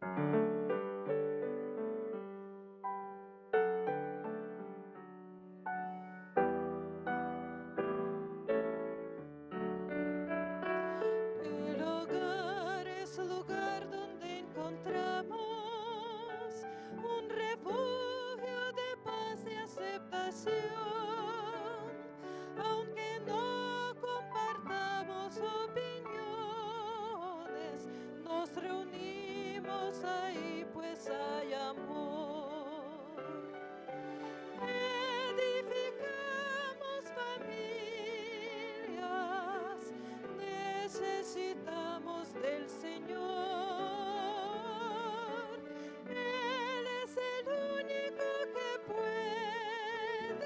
El hogar es lugar donde encontramos un refugio de paz y aceptación. Aunque no compartamos opiniones, nos reunimos ahí pues hay amor. Edificamos familias, necesitamos del Señor. Él es el único que puede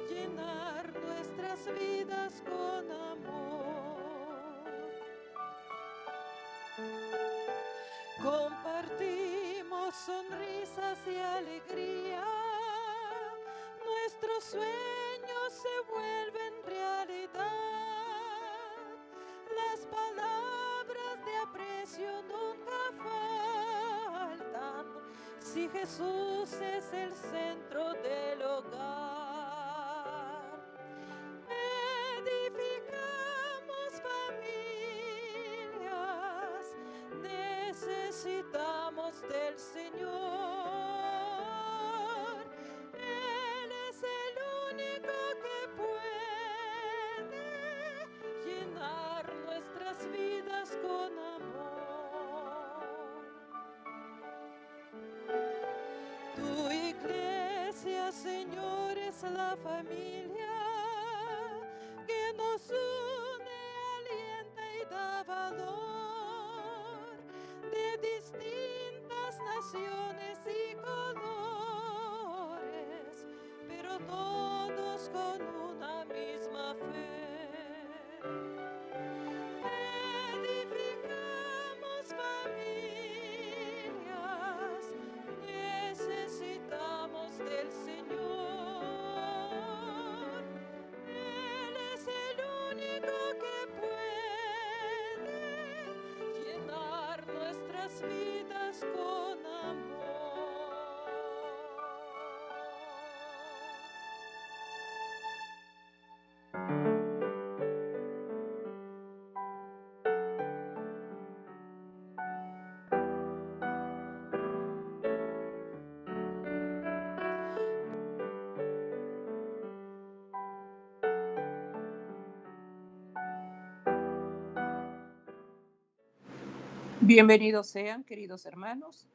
llenar nuestras vidas con amor. Compartimos sonrisas y alegría, nuestros sueños se vuelven realidad. Las palabras de aprecio nunca faltan si Jesús es el centro del hogar. Edificamos familias, necesitamos del Señor. Él es el único que puede llenar nuestras vidas con amor. Tu iglesia, Señor, es la familia que nos une, alienta y da valor, de distintas naciones y colores, pero todos con una misma fe. Edificamos familias, necesitamos del Señor. Él es el único que puede llenar nuestras vidas con amor. Bienvenidos sean, queridos hermanos.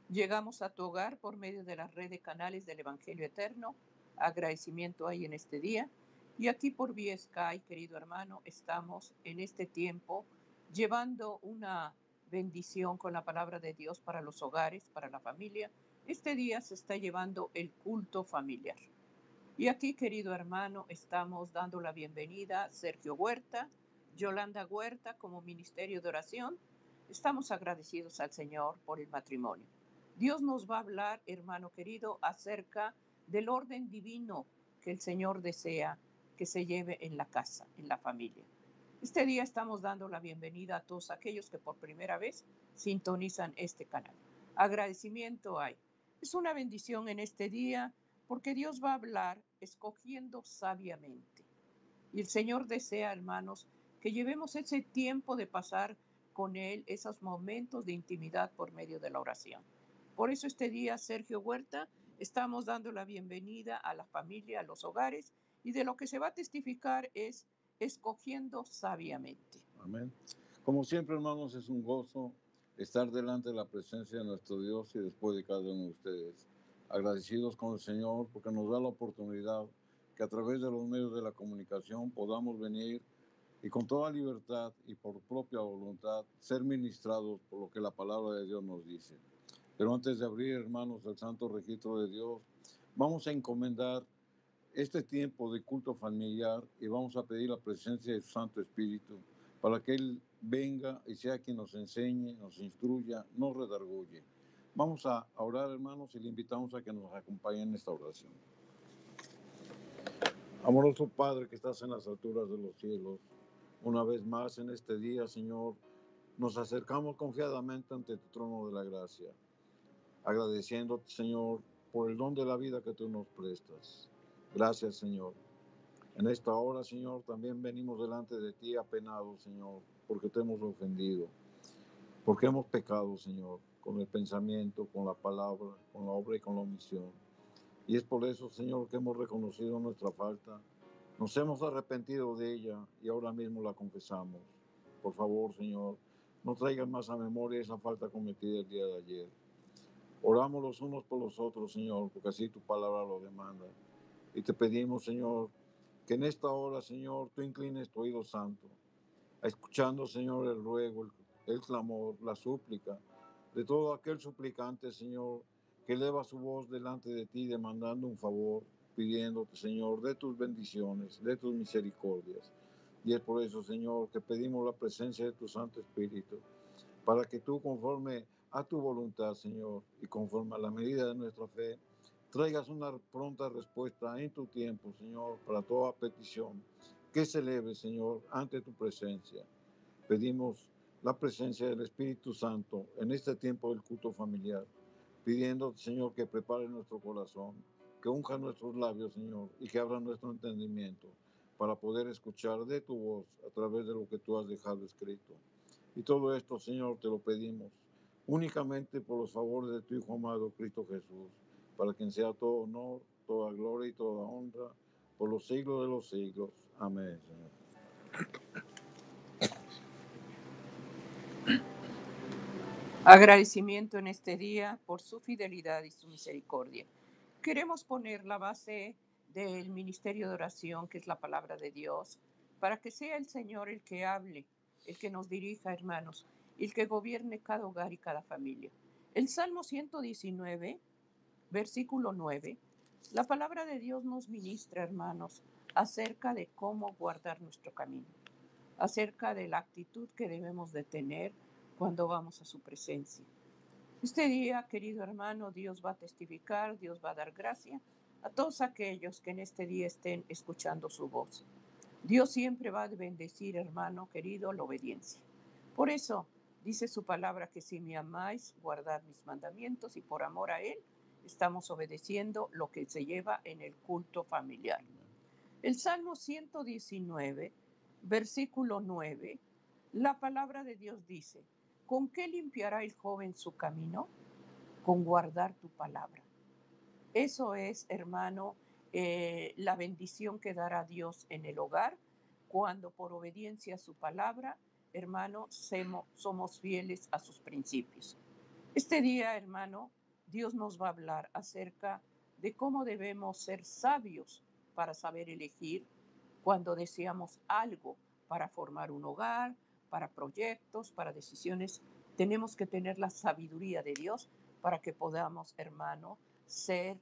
Llegamos a tu hogar por medio de la red de canales del Evangelio Eterno. Agradecimiento hay en este día. Y aquí por vía Sky, querido hermano, estamos en este tiempo llevando una bendición con la palabra de Dios para los hogares, para la familia. Este día se está llevando el culto familiar. Y aquí, querido hermano, estamos dando la bienvenida a Sergio Huerta, Yolanda Huerta como Ministerio de Oración. Estamos agradecidos al Señor por el matrimonio. Dios nos va a hablar, hermano querido, acerca del orden divino que el Señor desea que se lleve en la casa, en la familia. Este día estamos dando la bienvenida a todos aquellos que por primera vez sintonizan este canal. Agradecimiento hay. Es una bendición en este día porque Dios va a hablar escogiendo sabiamente. Y el Señor desea, hermanos, que llevemos ese tiempo de pasar con Él, esos momentos de intimidad por medio de la oración. Por eso este día, Sergio Huerta, estamos dando la bienvenida a la familia, a los hogares, y de lo que se va a testificar es escogiendo sabiamente. Amén. Como siempre, hermanos, es un gozo estar delante de la presencia de nuestro Dios y después de cada uno de ustedes. Agradecidos con el Señor porque nos da la oportunidad que a través de los medios de la comunicación podamos venir y con toda libertad y por propia voluntad ser ministrados por lo que la palabra de Dios nos dice. Pero antes de abrir, hermanos, el santo registro de Dios, vamos a encomendar este tiempo de culto familiar y vamos a pedir la presencia de su Santo Espíritu para que Él venga y sea quien nos enseñe, nos instruya, nos redarguye. Vamos a orar, hermanos, y le invitamos a que nos acompañen en esta oración. Amoroso Padre que estás en las alturas de los cielos, una vez más en este día, Señor, nos acercamos confiadamente ante tu trono de la gracia, agradeciéndote, Señor, por el don de la vida que tú nos prestas. Gracias, Señor. En esta hora, Señor, también venimos delante de ti apenados, Señor, porque te hemos ofendido, porque hemos pecado, Señor, con el pensamiento, con la palabra, con la obra y con la omisión. Y es por eso, Señor, que hemos reconocido nuestra falta, nos hemos arrepentido de ella y ahora mismo la confesamos. Por favor, Señor, no traigas más a memoria esa falta cometida el día de ayer. Oramos los unos por los otros, Señor, porque así tu palabra lo demanda. Y te pedimos, Señor, que en esta hora, Señor, tú inclines tu oído santo, escuchando, Señor, el ruego, el clamor, la súplica de todo aquel suplicante, Señor, que eleva su voz delante de ti demandando un favor, pidiéndote, Señor, de tus bendiciones, de tus misericordias. Y es por eso, Señor, que pedimos la presencia de tu Santo Espíritu, para que tú, conforme a tu voluntad, Señor, y conforme a la medida de nuestra fe, traigas una pronta respuesta en tu tiempo, Señor, para toda petición que se eleve, Señor, ante tu presencia. Pedimos la presencia del Espíritu Santo en este tiempo del culto familiar, pidiendo, Señor, que prepare nuestro corazón, que unja nuestros labios, Señor, y que abra nuestro entendimiento para poder escuchar de tu voz a través de lo que tú has dejado escrito. Y todo esto, Señor, te lo pedimos únicamente por los favores de tu Hijo amado, Cristo Jesús, para quien sea todo honor, toda gloria y toda honra, por los siglos de los siglos. Amén, Señor. Agradecimiento en este día por su fidelidad y su misericordia. Queremos poner la base del ministerio de oración, que es la palabra de Dios, para que sea el Señor el que hable, el que nos dirija, hermanos, y el que gobierne cada hogar y cada familia. El Salmo 119, versículo 9, la palabra de Dios nos ministra, hermanos, acerca de cómo guardar nuestro camino, acerca de la actitud que debemos de tener cuando vamos a su presencia. Este día, querido hermano, Dios va a testificar, Dios va a dar gracia a todos aquellos que en este día estén escuchando su voz. Dios siempre va a bendecir, hermano querido, la obediencia. Por eso dice su palabra que si me amáis, guardad mis mandamientos, y por amor a Él estamos obedeciendo lo que se lleva en el culto familiar. El Salmo 119, versículo 9, la palabra de Dios dice: ¿con qué limpiará el joven su camino? Con guardar tu palabra. Eso es, hermano, la bendición que dará Dios en el hogar cuando por obediencia a su palabra, hermano, somos fieles a sus principios. Este día, hermano, Dios nos va a hablar acerca de cómo debemos ser sabios para saber elegir cuando deseamos algo para formar un hogar, para proyectos, para decisiones. Tenemos que tener la sabiduría de Dios para que podamos, hermano, ser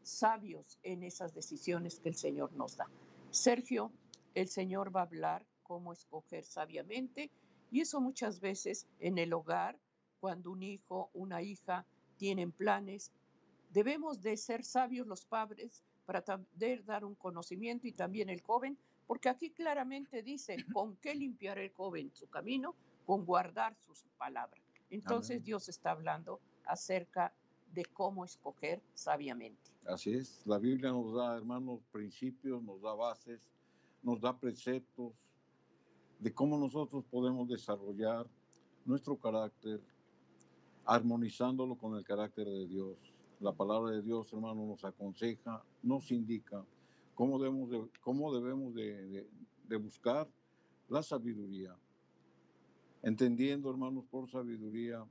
sabios en esas decisiones que el Señor nos da. Sergio, el Señor va a hablar cómo escoger sabiamente, y eso muchas veces en el hogar, cuando un hijo, una hija tienen planes, debemos de ser sabios los padres para poder dar un conocimiento, y también el joven, porque aquí claramente dice: ¿con qué limpiará el joven su camino? Con guardar sus palabras. Entonces Amén. Dios está hablando acerca de cómo escoger sabiamente. Así es, la Biblia nos da, hermanos, principios, nos da bases, nos da preceptos de cómo nosotros podemos desarrollar nuestro carácter, armonizándolo con el carácter de Dios. La palabra de Dios, hermano, nos aconseja, nos indica cómo debemos de buscar la sabiduría, entendiendo, hermanos, por sabiduría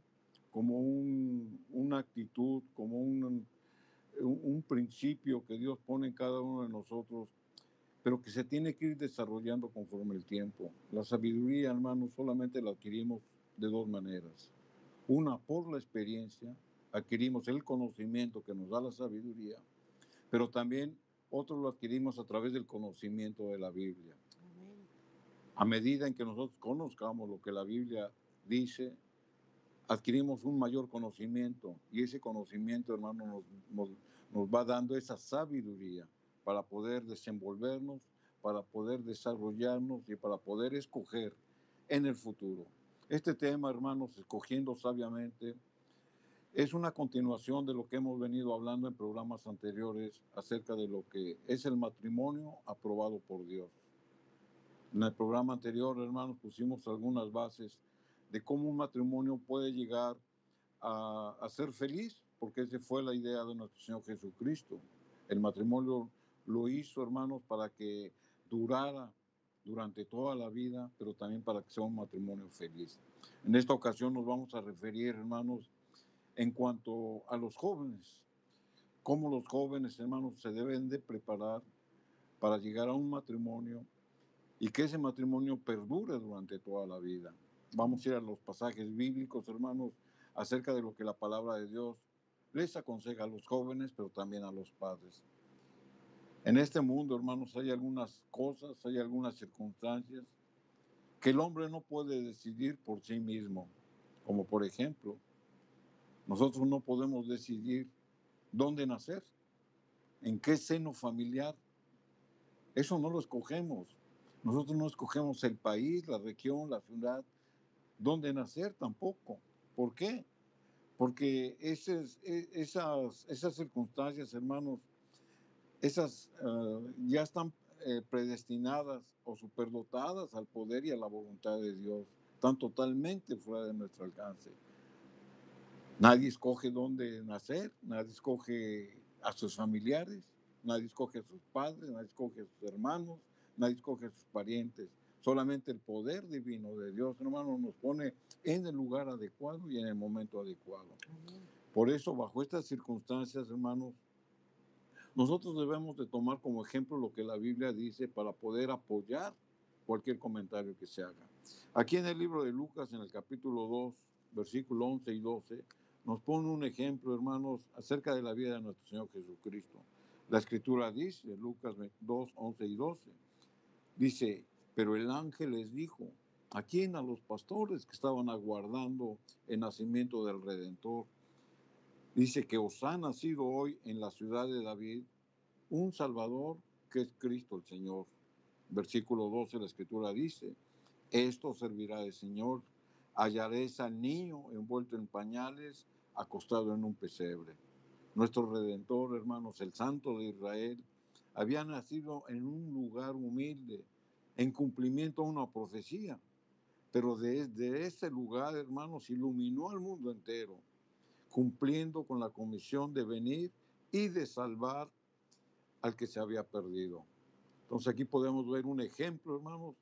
como una actitud, como un principio que Dios pone en cada uno de nosotros, pero que se tiene que ir desarrollando conforme el tiempo. La sabiduría, hermanos, solamente la adquirimos de dos maneras. Una, por la experiencia, adquirimos el conocimiento que nos da la sabiduría, pero también otro lo adquirimos a través del conocimiento de la Biblia. Amén. A medida en que nosotros conozcamos lo que la Biblia dice, adquirimos un mayor conocimiento, y ese conocimiento, hermano, nos va dando esa sabiduría para poder desenvolvernos, para poder desarrollarnos y para poder escoger en el futuro. Este tema, hermanos, escogiendo sabiamente, es una continuación de lo que hemos venido hablando en programas anteriores acerca de lo que es el matrimonio aprobado por Dios. En el programa anterior, hermanos, pusimos algunas bases de cómo un matrimonio puede llegar a ser feliz, porque esa fue la idea de nuestro Señor Jesucristo. El matrimonio lo hizo, hermanos, para que durara durante toda la vida, pero también para que sea un matrimonio feliz. En esta ocasión nos vamos a referir, hermanos, en cuanto a los jóvenes, cómo los jóvenes, hermanos, se deben de preparar para llegar a un matrimonio y que ese matrimonio perdure durante toda la vida. Vamos a ir a los pasajes bíblicos, hermanos, acerca de lo que la palabra de Dios les aconseja a los jóvenes, pero también a los padres. En este mundo, hermanos, hay algunas cosas, hay algunas circunstancias que el hombre no puede decidir por sí mismo, como por ejemplo, nosotros no podemos decidir dónde nacer, en qué seno familiar. Eso no lo escogemos. Nosotros no escogemos el país, la región, la ciudad, dónde nacer tampoco. ¿Por qué? Porque esas circunstancias, hermanos, esas ya están predestinadas o superdotadas al poder y a la voluntad de Dios. Están totalmente fuera de nuestro alcance. Nadie escoge dónde nacer, nadie escoge a sus familiares, nadie escoge a sus padres, nadie escoge a sus hermanos, nadie escoge a sus parientes. Solamente el poder divino de Dios, hermano, nos pone en el lugar adecuado y en el momento adecuado. Por eso, bajo estas circunstancias, hermanos, nosotros debemos de tomar como ejemplo lo que la Biblia dice para poder apoyar cualquier comentario que se haga. Aquí en el libro de Lucas, en el capítulo 2, versículo 11 y 12, nos pone un ejemplo, hermanos, acerca de la vida de nuestro Señor Jesucristo. La Escritura dice, Lucas 2, 11 y 12, dice, pero el ángel les dijo, ¿a quién? A los pastores que estaban aguardando el nacimiento del Redentor. Dice que os ha nacido hoy en la ciudad de David un Salvador que es Cristo el Señor. Versículo 12, la Escritura dice, esto servirá de Señor, hallaréis al niño envuelto en pañales, acostado en un pesebre. Nuestro Redentor, hermanos, el Santo de Israel, había nacido en un lugar humilde, en cumplimiento a una profecía, pero desde ese lugar, hermanos, iluminó al mundo entero, cumpliendo con la comisión de venir y de salvar al que se había perdido. Entonces aquí podemos ver un ejemplo, hermanos,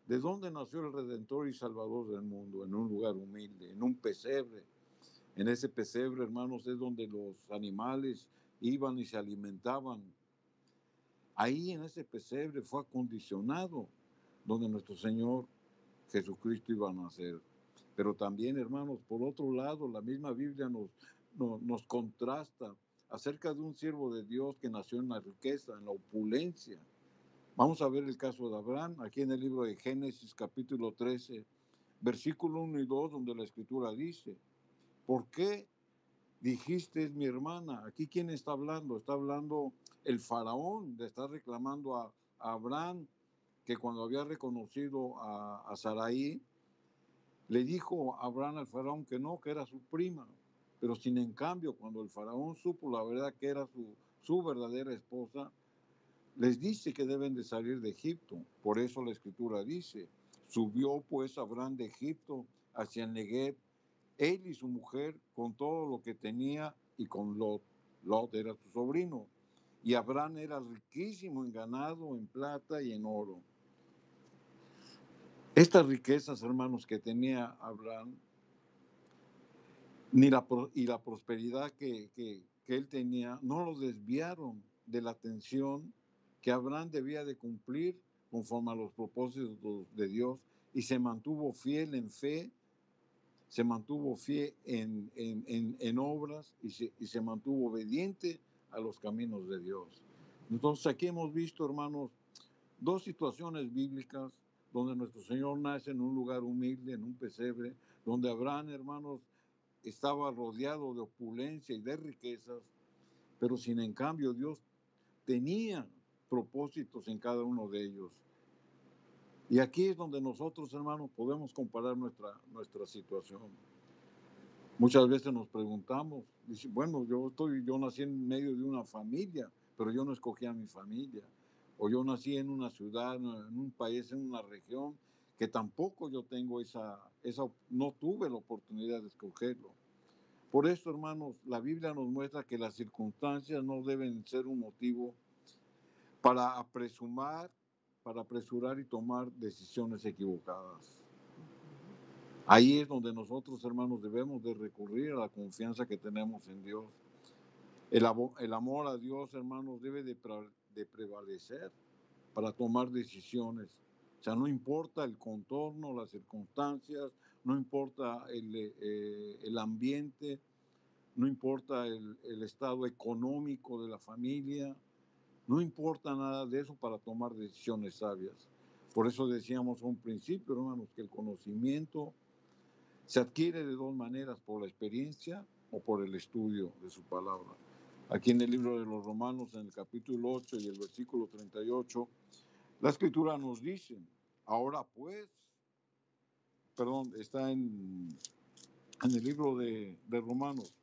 de dónde nació el Redentor y Salvador del mundo, en un lugar humilde, en un pesebre. En ese pesebre, hermanos, es donde los animales iban y se alimentaban. Ahí en ese pesebre fue acondicionado donde nuestro Señor Jesucristo iba a nacer. Pero también, hermanos, por otro lado, la misma Biblia nos contrasta acerca de un siervo de Dios que nació en la riqueza, en la opulencia. Vamos a ver el caso de Abraham, aquí en el libro de Génesis, capítulo 13, versículo 1 y 2, donde la Escritura dice, ¿por qué dijiste es mi hermana? Aquí, ¿quién está hablando? Está hablando el faraón, le está reclamando a Abraham, que cuando había reconocido a Sarai, le dijo a Abraham al faraón que no, que era su prima. Pero sin en cambio, cuando el faraón supo la verdad que era su verdadera esposa, les dice que deben de salir de Egipto. Por eso la Escritura dice, subió pues Abraham de Egipto hacia el Negev, él y su mujer con todo lo que tenía y con Lot. Lot era su sobrino. Y Abraham era riquísimo en ganado, en plata y en oro. Estas riquezas, hermanos, que tenía Abraham, y la prosperidad que él tenía, no lo desviaron de la atención que Abraham debía de cumplir conforme a los propósitos de Dios, y se mantuvo fiel en fe, se mantuvo fiel en obras, y se mantuvo obediente a los caminos de Dios. Entonces aquí hemos visto, hermanos, dos situaciones bíblicas donde nuestro Señor nace en un lugar humilde, en un pesebre, donde Abraham, hermanos, estaba rodeado de opulencia y de riquezas, pero sin en cambio Dios tenía propósitos en cada uno de ellos. Y aquí es donde nosotros, hermanos, podemos comparar nuestra situación. Muchas veces nos preguntamos, dice, bueno, yo nací en medio de una familia, pero yo no escogí a mi familia. O yo nací en una ciudad, en un país, en una región, que tampoco yo tengo no tuve la oportunidad de escogerlo. Por eso, hermanos, la Biblia nos muestra que las circunstancias no deben ser un motivo para apresurar y tomar decisiones equivocadas. Ahí es donde nosotros, hermanos, debemos de recurrir a la confianza que tenemos en Dios. El amor a Dios, hermanos, debe de prevalecer para tomar decisiones. O sea, no importa el contorno, las circunstancias, no importa el ambiente, no importa el estado económico de la familia, no importa nada de eso para tomar decisiones sabias. Por eso decíamos a un principio, hermanos, que el conocimiento se adquiere de dos maneras, por la experiencia o por el estudio de su palabra. Aquí en el libro de los Romanos, en el capítulo 8 y el versículo 38, la Escritura nos dice, ahora pues, está en el libro de Romanos,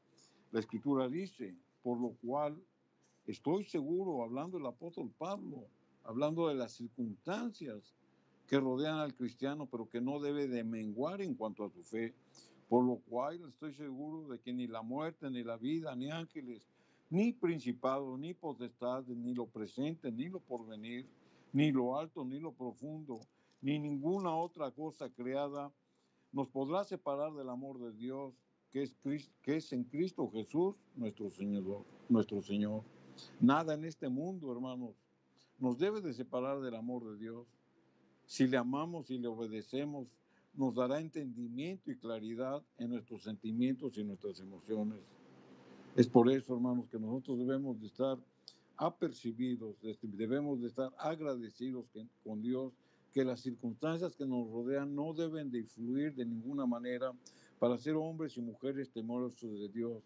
la Escritura dice, por lo cual estoy seguro, hablando el apóstol Pablo, hablando de las circunstancias que rodean al cristiano, pero que no debe de menguar en cuanto a su fe. Por lo cual estoy seguro de que ni la muerte, ni la vida, ni ángeles, ni principados, ni potestades, ni lo presente, ni lo porvenir, ni lo alto, ni lo profundo, ni ninguna otra cosa creada nos podrá separar del amor de Dios, que es en Cristo Jesús, nuestro Señor. Nada en este mundo, hermanos, nos debe de separar del amor de Dios. Si le amamos y le obedecemos, nos dará entendimiento y claridad en nuestros sentimientos y nuestras emociones. Es por eso, hermanos, que nosotros debemos de estar apercibidos, debemos de estar agradecidos con Dios, que las circunstancias que nos rodean no deben de influir de ninguna manera para ser hombres y mujeres temerosos de Dios.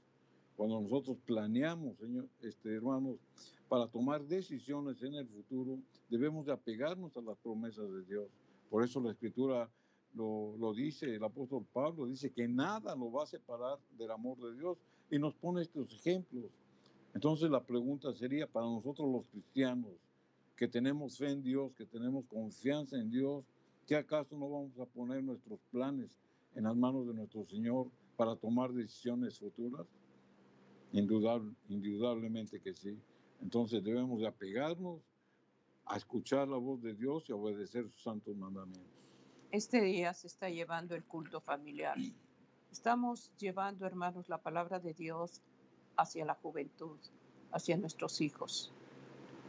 Cuando nosotros planeamos, hermanos, para tomar decisiones en el futuro, debemos de apegarnos a las promesas de Dios. Por eso la Escritura lo dice, el apóstol Pablo dice que nada lo va a separar del amor de Dios y nos pone estos ejemplos. Entonces la pregunta sería para nosotros los cristianos, que tenemos fe en Dios, que tenemos confianza en Dios, ¿qué acaso no vamos a poner nuestros planes en las manos de nuestro Señor para tomar decisiones futuras? Indudablemente que sí. Entonces debemos de apegarnos a escuchar la voz de Dios y a obedecer sus santos mandamientos. Este día se está llevando el culto familiar. Estamos llevando, hermanos, la palabra de Dios hacia la juventud, hacia nuestros hijos.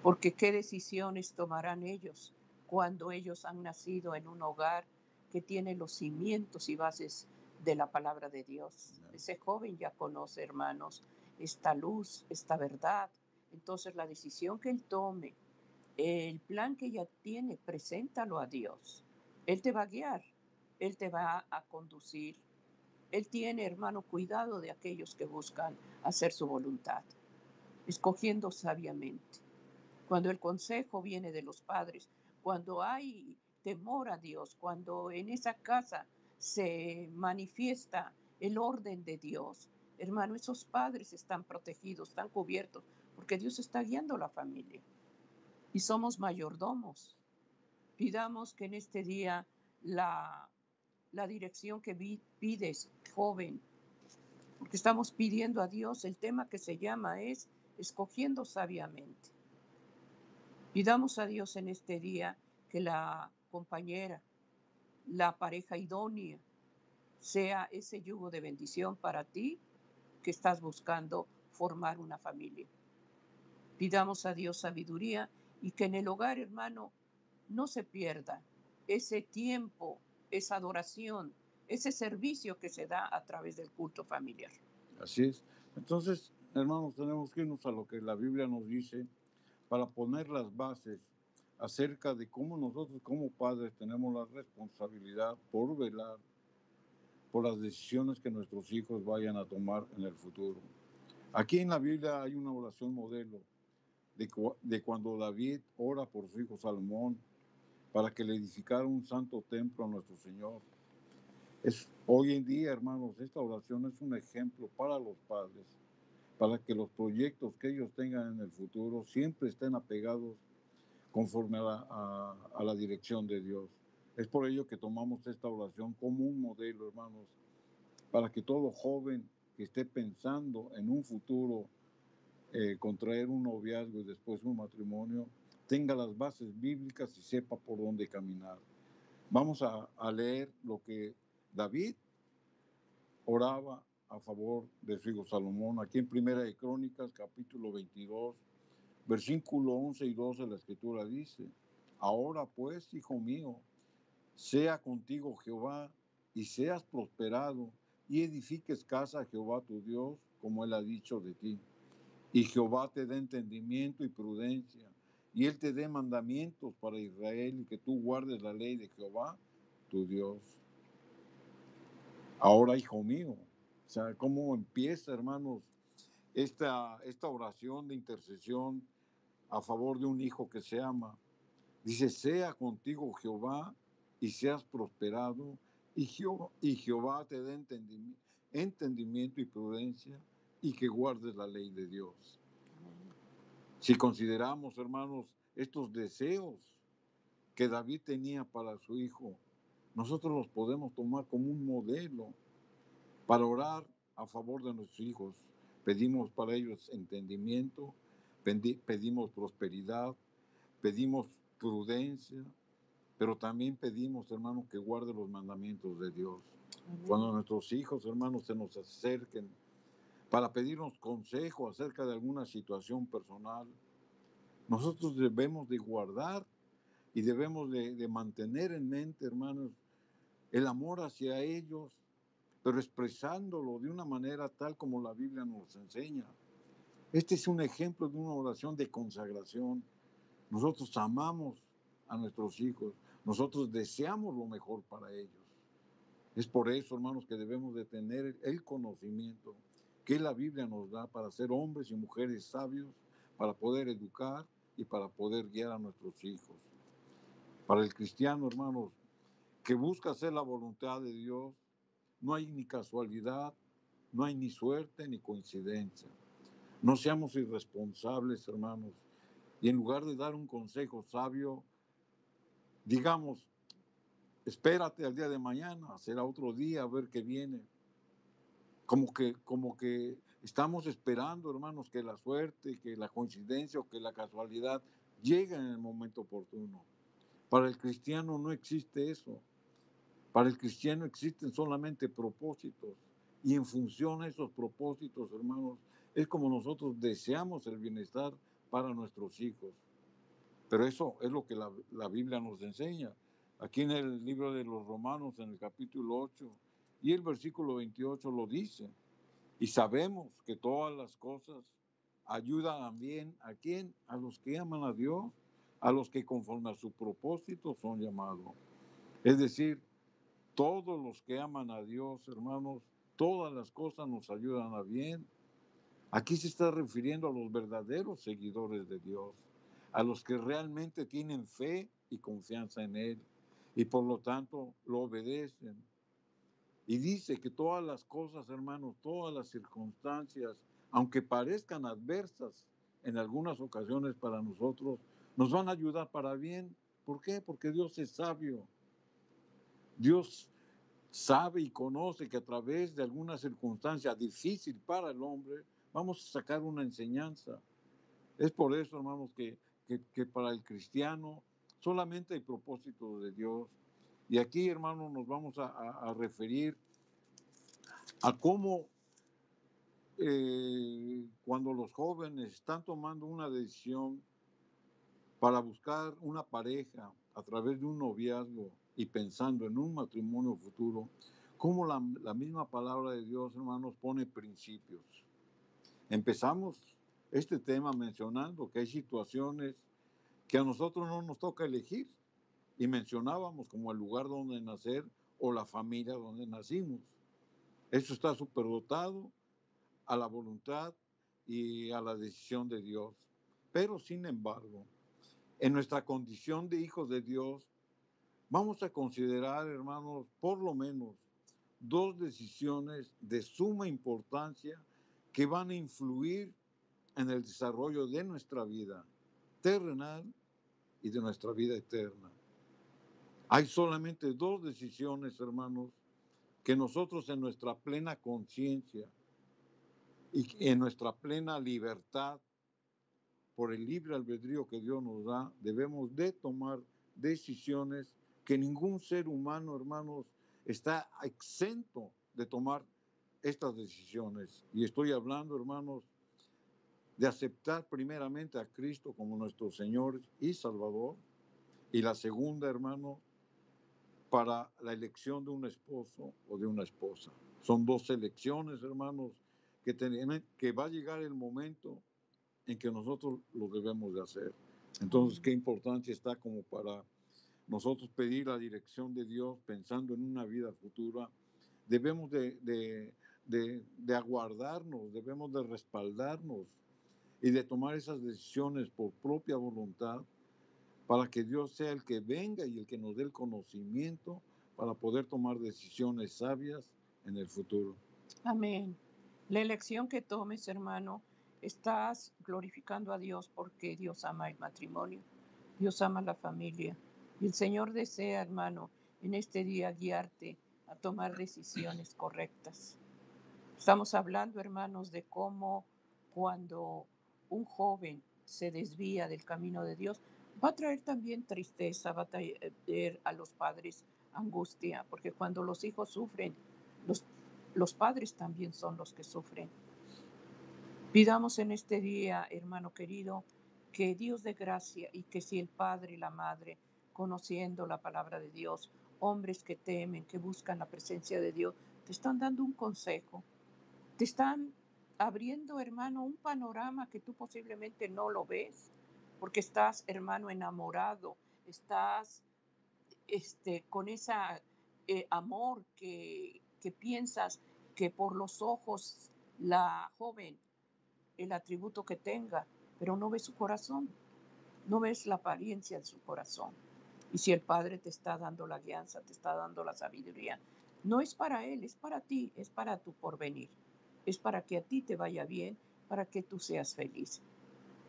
Porque qué decisiones tomarán ellos cuando ellos han nacido en un hogar que tiene los cimientos y bases de la palabra de Dios. Ese joven ya conoce, hermanos, esta luz, esta verdad. Entonces la decisión que él tome, el plan que ya tiene, preséntalo a Dios. Él te va a guiar, Él te va a conducir. Él tiene, hermano, cuidado de aquellos que buscan hacer su voluntad, escogiendo sabiamente. Cuando el consejo viene de los padres, cuando hay temor a Dios, cuando en esa casa se manifiesta el orden de Dios, hermano, esos padres están protegidos, están cubiertos, porque Dios está guiando la familia. Y somos mayordomos. Pidamos que en este día la dirección que pides, joven, porque estamos pidiendo a Dios, el tema que se llama es escogiendo sabiamente. Pidamos a Dios en este día que la compañera, la pareja idónea, sea ese yugo de bendición para ti que estás buscando formar una familia. Pidamos a Dios sabiduría y que en el hogar, hermano, no se pierda ese tiempo, esa adoración, ese servicio que se da a través del culto familiar. Así es. Entonces, hermanos, tenemos que irnos a lo que la Biblia nos dice para poner las bases acerca de cómo nosotros como padres tenemos la responsabilidad por velar por las decisiones que nuestros hijos vayan a tomar en el futuro. Aquí en la Biblia hay una oración modelo de cuando David ora por su hijo Salomón para que le edificara un santo templo a nuestro Señor. Hoy en día, hermanos, esta oración es un ejemplo para los padres, para que los proyectos que ellos tengan en el futuro siempre estén apegados conforme a la dirección de Dios. Es por ello que tomamos esta oración como un modelo, hermanos, para que todo joven que esté pensando en un futuro contraer un noviazgo y después un matrimonio, tenga las bases bíblicas y sepa por dónde caminar. Vamos a leer lo que David oraba a favor de su hijo Salomón. Aquí en Primera de Crónicas, capítulo 22, versículo 11 y 12, la Escritura dice: ahora pues, hijo mío, sea contigo Jehová, y seas prosperado, y edifiques casa a Jehová tu Dios, como él ha dicho de ti. Y Jehová te dé entendimiento y prudencia, y él te dé mandamientos para Israel, y que tú guardes la ley de Jehová tu Dios. Ahora, hijo mío, o sea, ¿cómo empieza, hermanos, esta oración de intercesión a favor de un hijo que se ama? Dice: sea contigo Jehová, y seas prosperado, y Jehová te dé entendimiento y prudencia, y que guardes la ley de Dios. Si consideramos, hermanos, estos deseos que David tenía para su hijo, nosotros los podemos tomar como un modelo para orar a favor de nuestros hijos. Pedimos para ellos entendimiento, pedimos prosperidad, pedimos prudencia, pero también pedimos, hermanos, que guarde los mandamientos de Dios. Amén. Cuando nuestros hijos, hermanos, se nos acerquen para pedirnos consejo acerca de alguna situación personal, nosotros debemos de guardar y debemos de mantener en mente, hermanos, el amor hacia ellos, pero expresándolo de una manera tal como la Biblia nos enseña. Este es un ejemplo de una oración de consagración. Nosotros amamos a nuestros hijos, nosotros deseamos lo mejor para ellos. Es por eso, hermanos, que debemos de tener el conocimiento que la Biblia nos da para ser hombres y mujeres sabios, para poder educar y para poder guiar a nuestros hijos. Para el cristiano, hermanos, que busca hacer la voluntad de Dios, no hay ni casualidad, no hay ni suerte ni coincidencia. No seamos irresponsables, hermanos, y en lugar de dar un consejo sabio, digamos: espérate al día de mañana, será otro día, a ver qué viene. Como que estamos esperando, hermanos, que la suerte, que la coincidencia o que la casualidad lleguen en el momento oportuno. Para el cristiano no existe eso. Para el cristiano existen solamente propósitos, y en función a esos propósitos, hermanos, es como nosotros deseamos el bienestar para nuestros hijos. Pero eso es lo que la Biblia nos enseña. Aquí en el libro de los Romanos, en el capítulo 8 y el versículo 28 lo dice: y sabemos que todas las cosas ayudan a bien, ¿a quién? A los que aman a Dios, a los que conforme a su propósito son llamados. Es decir, todos los que aman a Dios, hermanos, todas las cosas nos ayudan a bien. Aquí se está refiriendo a los verdaderos seguidores de Dios, a los que realmente tienen fe y confianza en Él, y por lo tanto lo obedecen. Y dice que todas las cosas, hermanos, todas las circunstancias, aunque parezcan adversas en algunas ocasiones para nosotros, nos van a ayudar para bien. ¿Por qué? Porque Dios es sabio. Dios sabe y conoce que a través de alguna circunstancia difícil para el hombre, vamos a sacar una enseñanza. Es por eso, hermanos, que para el cristiano solamente hay propósito de Dios. Y aquí, hermanos, nos vamos a referir a cómo cuando los jóvenes están tomando una decisión para buscar una pareja a través de un noviazgo y pensando en un matrimonio futuro, cómo la misma palabra de Dios, hermanos, pone principios. Empezamos este tema mencionando que hay situaciones que a nosotros no nos toca elegir, y mencionábamos como el lugar donde nacer o la familia donde nacimos. Eso está superdotado a la voluntad y a la decisión de Dios. Pero sin embargo, en nuestra condición de hijos de Dios, Vamos a considerar, hermanos, por lo menos 2 decisiones de suma importancia que van a influir en el desarrollo de nuestra vida terrenal y de nuestra vida eterna. Hay solamente 2 decisiones, hermanos, que nosotros en nuestra plena conciencia y en nuestra plena libertad, por el libre albedrío que Dios nos da, debemos de tomar decisiones que ningún ser humano, hermanos, está exento de tomar estas decisiones. Y estoy hablando, hermanos, de aceptar primeramente a Cristo como nuestro Señor y Salvador. Y la segunda, hermano, para la elección de un esposo o de una esposa. Son 2 elecciones, hermanos, que va a llegar el momento en que nosotros lo debemos de hacer. Entonces, qué importancia está como para nosotros pedir la dirección de Dios pensando en una vida futura. Debemos de aguardarnos, debemos de respaldarnos y de tomar esas decisiones por propia voluntad para que Dios sea el que venga y el que nos dé el conocimiento para poder tomar decisiones sabias en el futuro. Amén. La elección que tomes, hermano, estás glorificando a Dios porque Dios ama el matrimonio, Dios ama la familia. Y el Señor desea, hermano, en este día guiarte a tomar decisiones correctas. Estamos hablando, hermanos, de cómo cuando un joven se desvía del camino de Dios, va a traer también tristeza, va a traer a los padres angustia, porque cuando los hijos sufren, los, los padres también son los que sufren. Pidamos en este día, hermano querido, que Dios dé gracia y que si el padre y la madre, conociendo la palabra de Dios, hombres que temen, que buscan la presencia de Dios, te están dando un consejo, te están abriendo, hermano, un panorama que tú posiblemente no lo ves, porque estás, hermano, enamorado, estás con ese amor que piensas que por los ojos la joven, el atributo que tenga, pero no ves su corazón, no ves la apariencia de su corazón. Y si el Padre te está dando la guianza, te está dando la sabiduría, no es para Él, es para ti, es para tu porvenir, es para que a ti te vaya bien, para que tú seas feliz.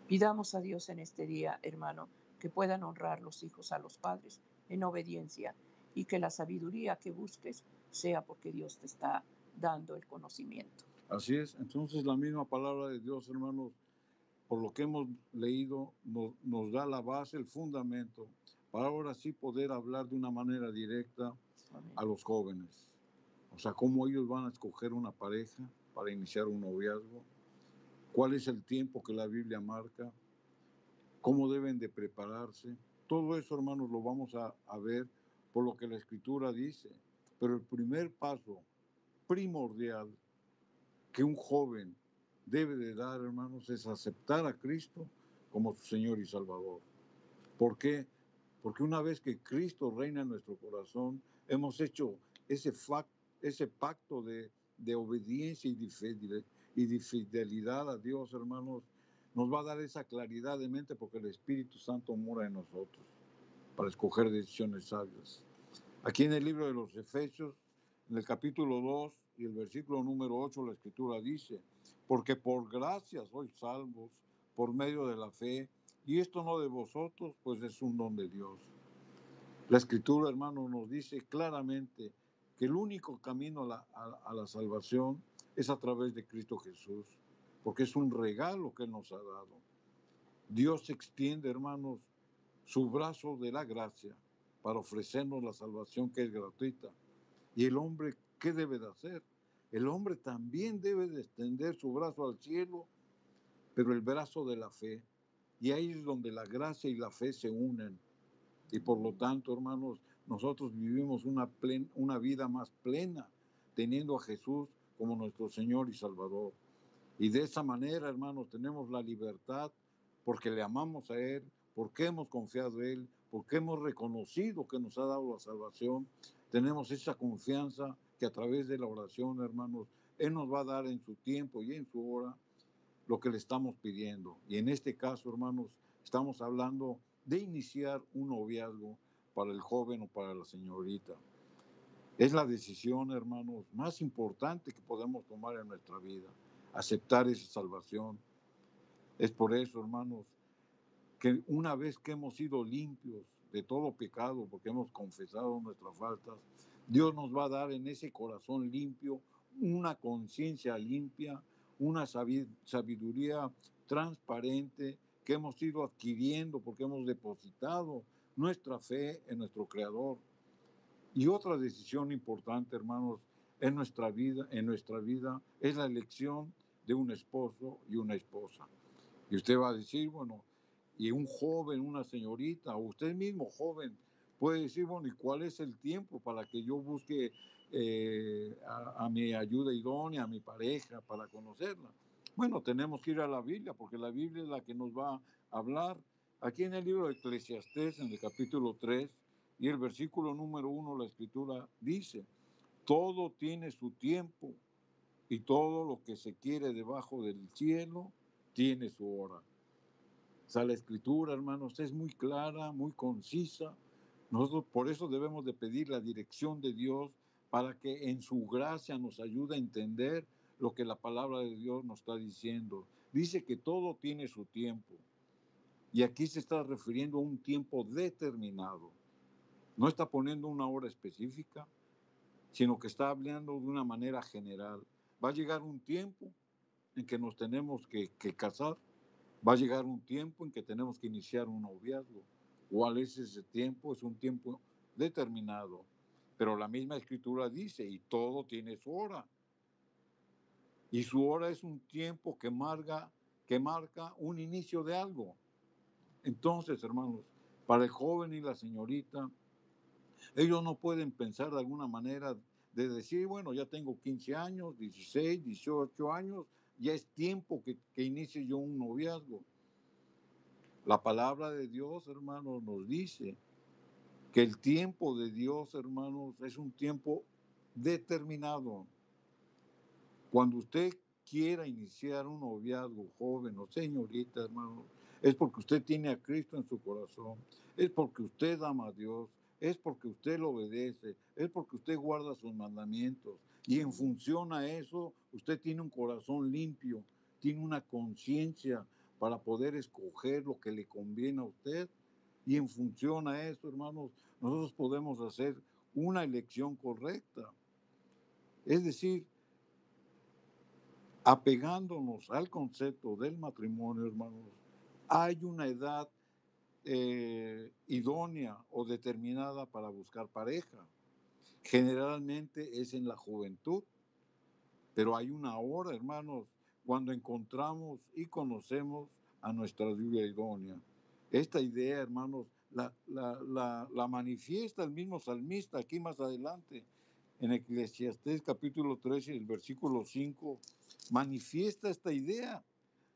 Pidamos a Dios en este día, hermano, que puedan honrar los hijos a los padres en obediencia y que la sabiduría que busques sea porque Dios te está dando el conocimiento. Así es, entonces la misma palabra de Dios, hermanos, por lo que hemos leído, nos da la base, el fundamento, para ahora sí poder hablar de una manera directa Amén. a los jóvenes. O sea, cómo ellos van a escoger una pareja para iniciar un noviazgo, cuál es el tiempo que la Biblia marca, cómo deben de prepararse. Todo eso, hermanos, lo vamos a ver por lo que la Escritura dice. Pero el primer paso primordial que un joven debe de dar, hermanos, es aceptar a Cristo como su Señor y Salvador. ¿Por qué? Porque una vez que Cristo reina en nuestro corazón, hemos hecho ese pacto de obediencia y de fidelidad a Dios, hermanos. Nos va a dar esa claridad de mente porque el Espíritu Santo mora en nosotros para escoger decisiones sabias. Aquí en el libro de los Efesios, en el capítulo 2 y el versículo número 8, la Escritura dice, porque por gracia sois salvos por medio de la fe, y esto no de vosotros, pues es un don de Dios. La Escritura, hermano, nos dice claramente que el único camino a la salvación es a través de Cristo Jesús, porque es un regalo que Él nos ha dado. Dios extiende, hermanos, su brazo de la gracia para ofrecernos la salvación que es gratuita. ¿Y el hombre qué debe de hacer? El hombre también debe de extender su brazo al cielo, pero el brazo de la fe. Y ahí es donde la gracia y la fe se unen. Y por lo tanto, hermanos, nosotros vivimos una vida más plena, teniendo a Jesús como nuestro Señor y Salvador. Y de esa manera, hermanos, tenemos la libertad porque le amamos a Él, porque hemos confiado en Él, porque hemos reconocido que nos ha dado la salvación. Tenemos esa confianza que a través de la oración, hermanos, Él nos va a dar en su tiempo y en su hora lo que le estamos pidiendo. Y en este caso, hermanos, estamos hablando de iniciar un noviazgo para el joven o para la señorita. Es la decisión, hermanos, más importante que podemos tomar en nuestra vida, aceptar esa salvación. Es por eso, hermanos, que una vez que hemos sido limpios de todo pecado, porque hemos confesado nuestras faltas, Dios nos va a dar en ese corazón limpio una conciencia limpia, una sabiduría transparente que hemos ido adquiriendo porque hemos depositado nuestra fe en nuestro Creador. Y otra decisión importante, hermanos, en nuestra vida es la elección de un esposo y una esposa. Y usted va a decir, bueno, y un joven, una señorita, o usted mismo joven, puede decir, bueno, ¿y cuál es el tiempo para que yo busque a mi ayuda idónea, a mi pareja, para conocerla? Bueno, tenemos que ir a la Biblia, porque la Biblia es la que nos va a hablar. Aquí en el libro de Eclesiastés, en el capítulo 3, y el versículo número 1, la Escritura dice, todo tiene su tiempo, y todo lo que se quiere debajo del cielo tiene su hora. O sea, la Escritura, hermanos, es muy clara, muy concisa. Nosotros por eso debemos de pedir la dirección de Dios para que en su gracia nos ayude a entender lo que la palabra de Dios nos está diciendo. Dice que todo tiene su tiempo. Y aquí se está refiriendo a un tiempo determinado. No está poniendo una hora específica, sino que está hablando de una manera general. Va a llegar un tiempo en que nos tenemos que casar. Va a llegar un tiempo en que tenemos que iniciar un noviazgo. ¿Cuál es ese tiempo? Es un tiempo determinado. Pero la misma Escritura dice, y todo tiene su hora. Y su hora es un tiempo que marca un inicio de algo. Entonces, hermanos, para el joven y la señorita, ellos no pueden pensar de alguna manera de decir, bueno, ya tengo 15 años, 16, 18 años, ya es tiempo que inicie yo un noviazgo. La palabra de Dios, hermanos, nos dice que el tiempo de Dios, hermanos, es un tiempo determinado. Cuando usted quiera iniciar un noviazgo, joven o señorita, hermanos, es porque usted tiene a Cristo en su corazón, es porque usted ama a Dios, es porque usted lo obedece, es porque usted guarda sus mandamientos. Y en función a eso, usted tiene un corazón limpio, tiene una conciencia para poder escoger lo que le conviene a usted. Y en función a eso, hermanos, nosotros podemos hacer una elección correcta. Es decir, apegándonos al concepto del matrimonio, hermanos, hay una edad idónea o determinada para buscar pareja. Generalmente es en la juventud, pero hay una hora, hermanos, cuando encontramos y conocemos a nuestra lluvia idónea. Esta idea, hermanos, la manifiesta el mismo salmista aquí más adelante, en Eclesiastés capítulo 13, el versículo 5, manifiesta esta idea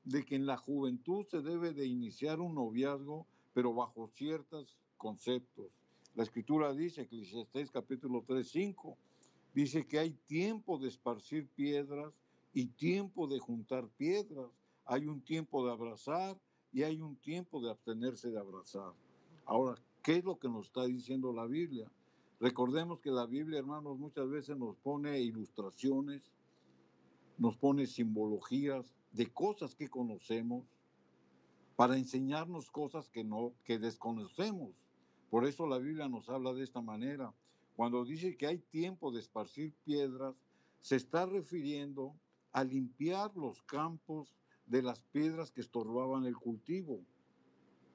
de que en la juventud se debe de iniciar un noviazgo, pero bajo ciertos conceptos. La Escritura dice, Eclesiastés capítulo 3, 5, dice que hay tiempo de esparcir piedras y tiempo de juntar piedras. Hay un tiempo de abrazar y hay un tiempo de abstenerse de abrazar. Ahora, ¿qué es lo que nos está diciendo la Biblia? Recordemos que la Biblia, hermanos, muchas veces nos pone ilustraciones, nos pone simbologías de cosas que conocemos para enseñarnos cosas que desconocemos. Por eso la Biblia nos habla de esta manera. Cuando dice que hay tiempo de esparcir piedras, se está refiriendo a limpiar los campos de las piedras que estorbaban el cultivo.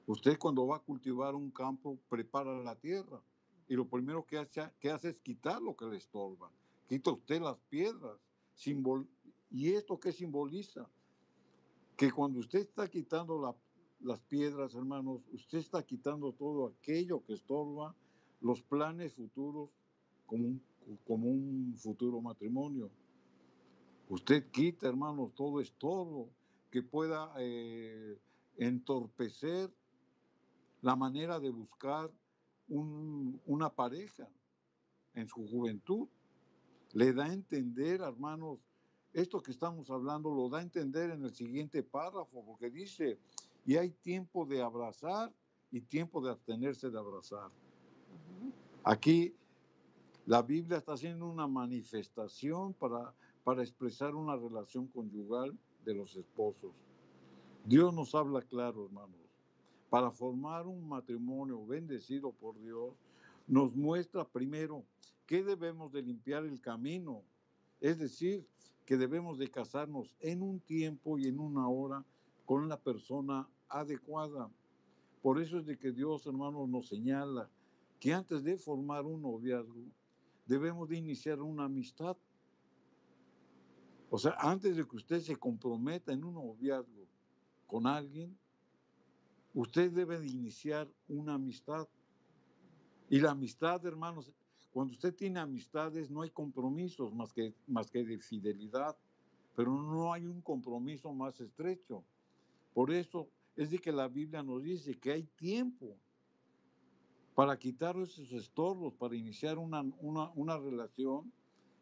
Usted cuando va a cultivar un campo, prepara la tierra y lo primero que hace es quitar lo que le estorba. Quita usted las piedras. ¿Y esto qué simboliza? Que cuando usted está quitando las piedras, hermanos, usted está quitando todo aquello que estorba los planes futuros como un futuro matrimonio. Usted quita, hermanos, todo estorbo que pueda entorpecer la manera de buscar una pareja en su juventud. Le da a entender, hermanos, esto que estamos hablando lo da a entender en el siguiente párrafo, porque dice, y hay tiempo de abrazar y tiempo de abstenerse de abrazar. Aquí la Biblia está haciendo una manifestación para expresar una relación conyugal de los esposos. Dios nos habla claro, hermanos. Para formar un matrimonio bendecido por Dios, nos muestra primero que debemos de limpiar el camino. Es decir, que debemos de casarnos en un tiempo y en una hora con la persona adecuada. Por eso es de que Dios, hermanos, nos señala que antes de formar un noviazgo, debemos de iniciar una amistad. O sea, antes de que usted se comprometa en un noviazgo con alguien, usted debe de iniciar una amistad. Y la amistad, hermanos, cuando usted tiene amistades no hay compromisos más que de fidelidad, pero no hay un compromiso más estrecho. Por eso es de que la Biblia nos dice que hay tiempo para quitar esos estorbos, para iniciar una relación,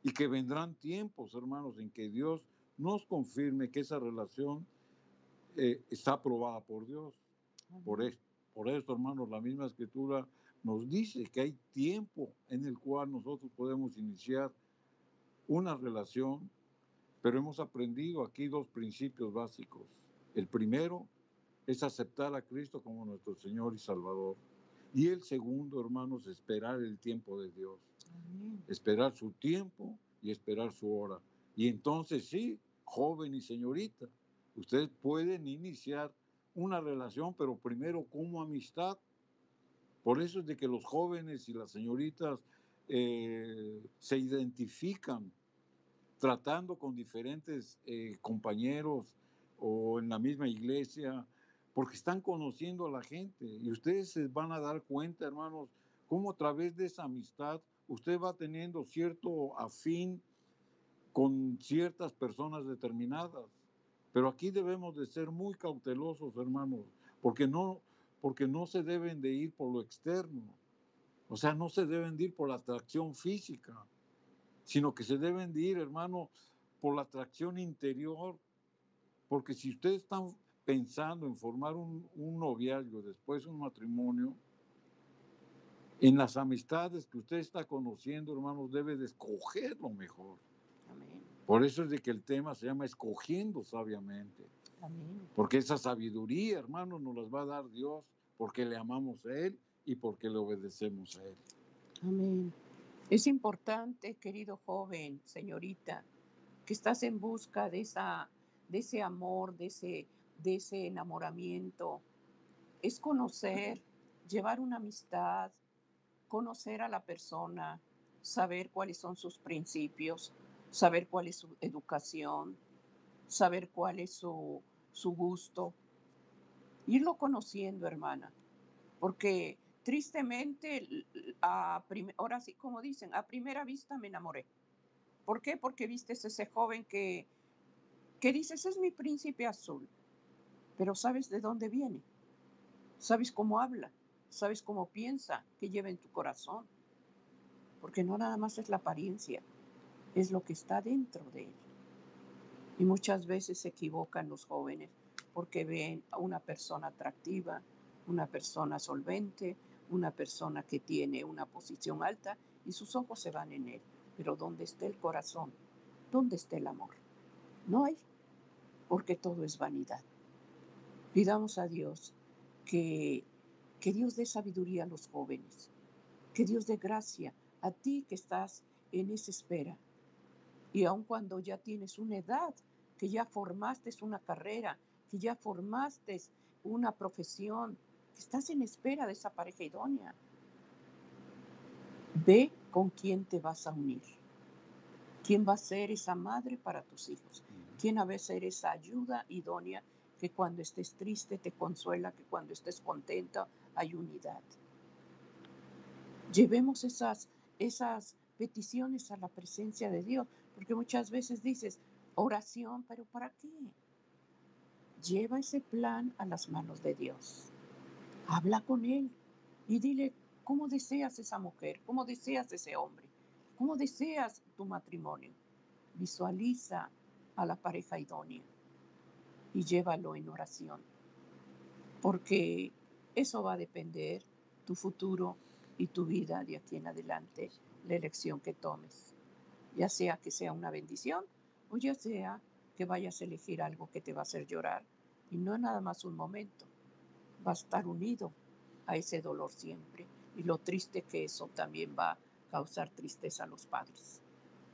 y que vendrán tiempos, hermanos, en que Dios nos confirme que esa relación está aprobada por Dios. Por eso, hermanos, la misma escritura nos dice que hay tiempo en el cual nosotros podemos iniciar una relación, pero hemos aprendido aquí dos principios básicos. El primero es aceptar a Cristo como nuestro Señor y Salvador. Y el segundo, hermanos, esperar el tiempo de Dios. Amén. Esperar su tiempo y esperar su hora. Y entonces sí, joven y señorita, ustedes pueden iniciar una relación, pero primero como amistad. Por eso es de que los jóvenes y las señoritas se identifican tratando con diferentes compañeros o en la misma iglesia, porque están conociendo a la gente. Y ustedes se van a dar cuenta, hermanos, cómo a través de esa amistad usted va teniendo cierto afín con ciertas personas determinadas. Pero aquí debemos de ser muy cautelosos, hermanos, porque no se deben de ir por lo externo. O sea, no se deben de ir por la atracción física, sino que se deben de ir, hermano, por la atracción interior. Porque si ustedes están pensando en formar un noviazgo, después un matrimonio, en las amistades que usted está conociendo, hermanos, debe de escoger lo mejor. Amén. Por eso es de que el tema se llama escogiendo sabiamente. Amén. Porque esa sabiduría, hermanos, nos las va a dar Dios, porque le amamos a Él y porque le obedecemos a Él. Amén. Es importante, querido joven, señorita, que estás en busca de ese amor, de ese enamoramiento. Es conocer, llevar una amistad, conocer a la persona, saber cuáles son sus principios, saber cuál es su educación, saber cuál es su gusto. Irlo conociendo, hermana, porque tristemente, ahora sí, como dicen, a primera vista me enamoré. ¿Por qué? Porque viste ese joven que dices, es mi príncipe azul, pero sabes de dónde viene, sabes cómo habla, sabes cómo piensa, qué lleva en tu corazón, porque no nada más es la apariencia, es lo que está dentro de él. Y muchas veces se equivocan los jóvenes porque ven a una persona atractiva, una persona solvente, una persona que tiene una posición alta y sus ojos se van en él. Pero ¿dónde está el corazón? ¿Dónde está el amor? No hay, porque todo es vanidad. Pidamos a Dios que Dios dé sabiduría a los jóvenes, que Dios dé gracia a ti que estás en esa espera. Y aun cuando ya tienes una edad, que ya formaste una carrera, que ya formaste una profesión, que estás en espera de esa pareja idónea, ve con quién te vas a unir. ¿Quién va a ser esa madre para tus hijos? ¿Quién va a ser esa ayuda idónea que cuando estés triste te consuela, que cuando estés contenta hay unidad? Llevemos esas peticiones a la presencia de Dios, porque muchas veces dices, oración, pero ¿para qué? Lleva ese plan a las manos de Dios. Habla con Él y dile, ¿cómo deseas esa mujer? ¿Cómo deseas ese hombre? ¿Cómo deseas tu matrimonio? Visualiza a la pareja idónea y llévalo en oración, porque eso va a depender tu futuro, y tu vida de aquí en adelante, la elección que tomes. Ya sea que sea una bendición o ya sea que vayas a elegir algo que te va a hacer llorar y no nada más un momento, va a estar unido a ese dolor siempre y lo triste que eso también va a causar tristeza a los padres.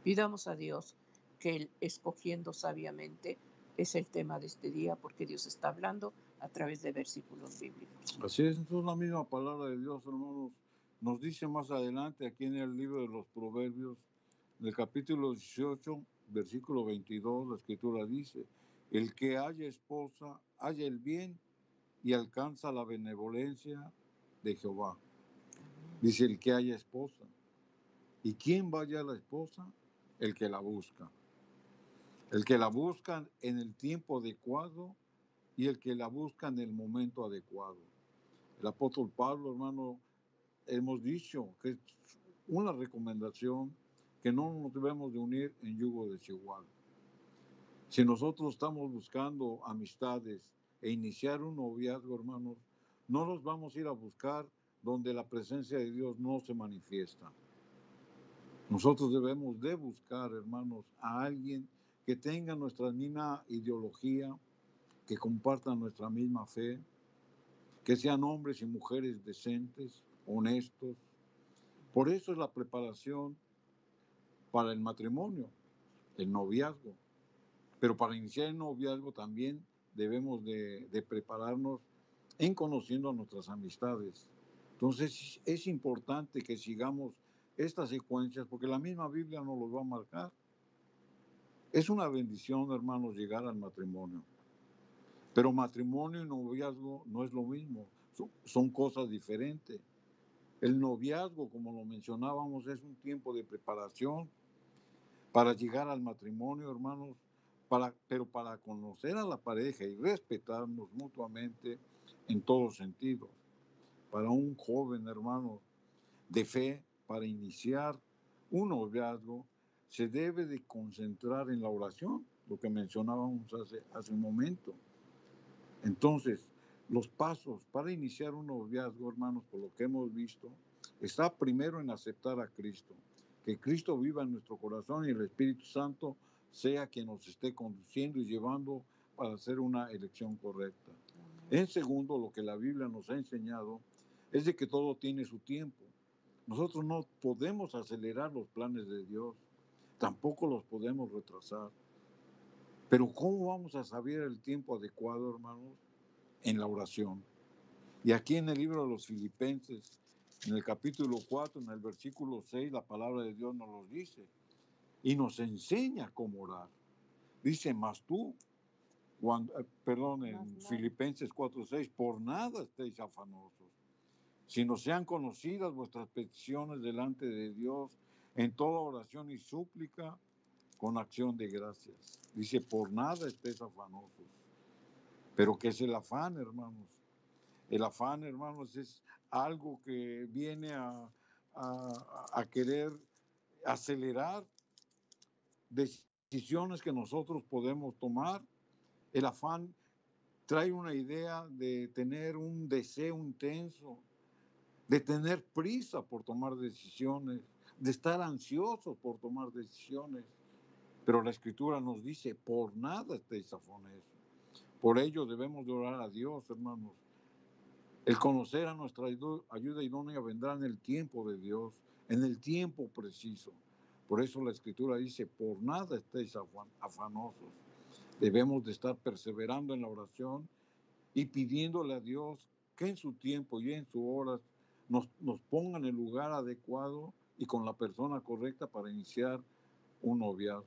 Pidamos a Dios que Él, escogiendo sabiamente, es el tema de este día porque Dios está hablando a través de versículos bíblicos. Así es, entonces la misma palabra de Dios, hermanos, nos dice más adelante aquí en el libro de los Proverbios, en el capítulo 18, versículo 22, la escritura dice, el que haya esposa, halla el bien y alcanza la benevolencia de Jehová. Dice el que haya esposa. ¿Y quién vaya a la esposa? El que la busca. El que la busca en el tiempo adecuado y el que la busca en el momento adecuado. El apóstol Pablo, hermano, hemos dicho que es una recomendación que no nos debemos de unir en yugo desigual. Si nosotros estamos buscando amistades e iniciar un noviazgo, hermanos, no los vamos a ir a buscar donde la presencia de Dios no se manifiesta. Nosotros debemos de buscar, hermanos, a alguien que tenga nuestra misma ideología, que compartan nuestra misma fe, que sean hombres y mujeres decentes, honestos. Por eso es la preparación para el matrimonio, el noviazgo. Pero para iniciar el noviazgo también debemos de prepararnos en conociendo a nuestras amistades. Entonces es importante que sigamos estas secuencias porque la misma Biblia nos los va a marcar. Es una bendición, hermanos, llegar al matrimonio. Pero matrimonio y noviazgo no es lo mismo, son cosas diferentes. El noviazgo, como lo mencionábamos, es un tiempo de preparación para llegar al matrimonio, hermanos, pero para conocer a la pareja y respetarnos mutuamente en todos sentidos. Para un joven, hermano, de fe, para iniciar un noviazgo, se debe de concentrar en la oración, lo que mencionábamos hace un momento. Entonces, los pasos para iniciar un noviazgo, hermanos, por lo que hemos visto, está primero en aceptar a Cristo, que Cristo viva en nuestro corazón y el Espíritu Santo sea quien nos esté conduciendo y llevando para hacer una elección correcta. En segundo, lo que la Biblia nos ha enseñado es de que todo tiene su tiempo. Nosotros no podemos acelerar los planes de Dios, tampoco los podemos retrasar. Pero ¿cómo vamos a saber el tiempo adecuado, hermanos? En la oración. Y aquí en el libro de los Filipenses, en el capítulo 4, en el versículo 6, la palabra de Dios nos lo dice y nos enseña cómo orar. Dice, mas tú, en Filipenses 4, 6, por nada estéis afanosos, sino sean conocidas vuestras peticiones delante de Dios en toda oración y súplica con acción de gracias. Dice, por nada estéis afanosos. Pero ¿qué es el afán, hermanos? El afán, hermanos, es algo que viene a querer acelerar decisiones que nosotros podemos tomar. El afán trae una idea de tener un deseo intenso, de tener prisa por tomar decisiones, de estar ansiosos por tomar decisiones. Pero la Escritura nos dice, por nada estéis afanosos. Por ello debemos de orar a Dios, hermanos. El conocer a nuestra ayuda idónea vendrá en el tiempo de Dios, en el tiempo preciso. Por eso la Escritura dice, por nada estéis afanosos. Debemos de estar perseverando en la oración y pidiéndole a Dios que en su tiempo y en su hora nos ponga en el lugar adecuado y con la persona correcta para iniciar un noviazgo.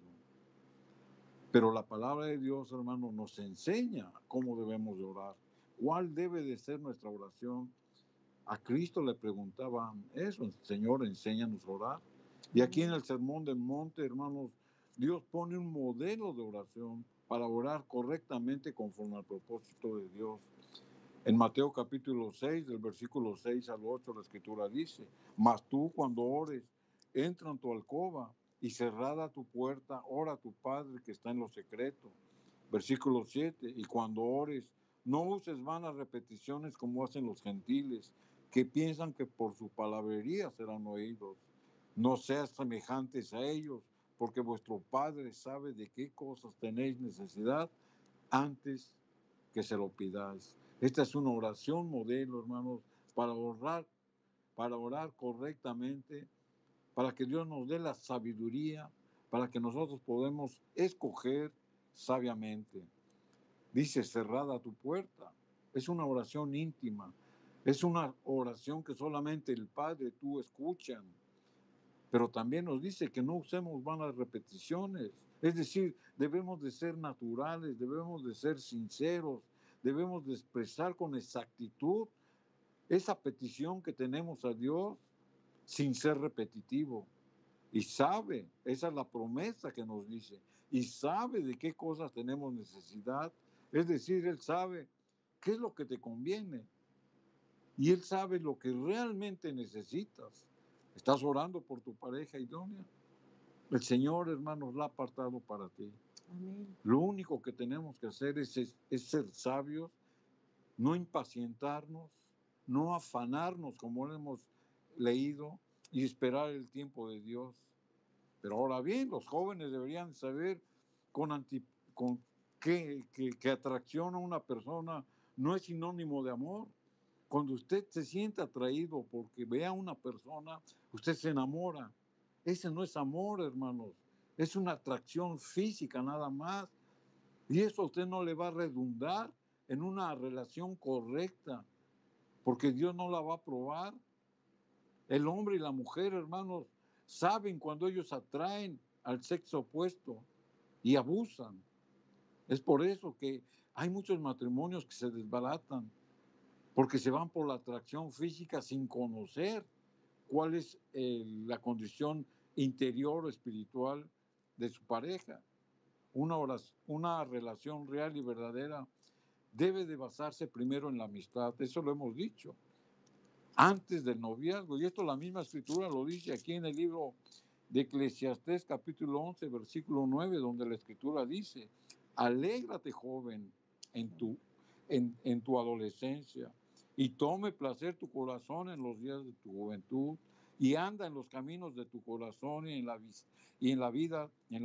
Pero la palabra de Dios, hermano, nos enseña cómo debemos de orar. ¿Cuál debe de ser nuestra oración? A Cristo le preguntaban eso, Señor, enséñanos a orar. Y aquí en el Sermón del Monte, hermanos, Dios pone un modelo de oración para orar correctamente conforme al propósito de Dios. En Mateo capítulo 6, del versículo 6 al 8, la Escritura dice, mas tú cuando ores, entra en tu alcoba y cerrada tu puerta, ora a tu Padre que está en lo secreto. Versículo 7, y cuando ores, no uses vanas repeticiones como hacen los gentiles, que piensan que por su palabrería serán oídos. No seas semejantes a ellos, porque vuestro Padre sabe de qué cosas tenéis necesidad antes que se lo pidáis. Esta es una oración modelo, hermanos, para orar correctamente, para que Dios nos dé la sabiduría, para que nosotros podamos escoger sabiamente. Dice, cerrada tu puerta. Es una oración íntima. Es una oración que solamente el Padre y tú escuchan. Pero también nos dice que no usemos vanas repeticiones. Es decir, debemos de ser naturales, debemos de ser sinceros, debemos de expresar con exactitud esa petición que tenemos a Dios sin ser repetitivo. Y sabe, esa es la promesa que nos dice, y sabe de qué cosas tenemos necesidad. Es decir, Él sabe qué es lo que te conviene y Él sabe lo que realmente necesitas. ¿Estás orando por tu pareja idónea? El Señor, hermanos, la ha apartado para ti. Amén. Lo único que tenemos que hacer es ser sabios, no impacientarnos, no afanarnos como lo hemos leído y esperar el tiempo de Dios. Pero ahora bien, los jóvenes deberían saber con que atracción a una persona no es sinónimo de amor. Cuando usted se siente atraído porque ve a una persona, usted se enamora. Ese no es amor, hermanos. Es una atracción física nada más. Y eso a usted no le va a redundar en una relación correcta, porque Dios no la va a aprobar. El hombre y la mujer, hermanos, saben cuando ellos atraen al sexo opuesto y abusan. Es por eso que hay muchos matrimonios que se desbaratan, porque se van por la atracción física sin conocer cuál es la condición interior o espiritual de su pareja. Una relación real y verdadera debe de basarse primero en la amistad, eso lo hemos dicho, antes del noviazgo. Y esto la misma escritura lo dice aquí en el libro de Eclesiastés capítulo 11, versículo 9, donde la escritura dice, alégrate joven en tu adolescencia y tome placer tu corazón en los días de tu juventud y anda en los caminos de tu corazón y en la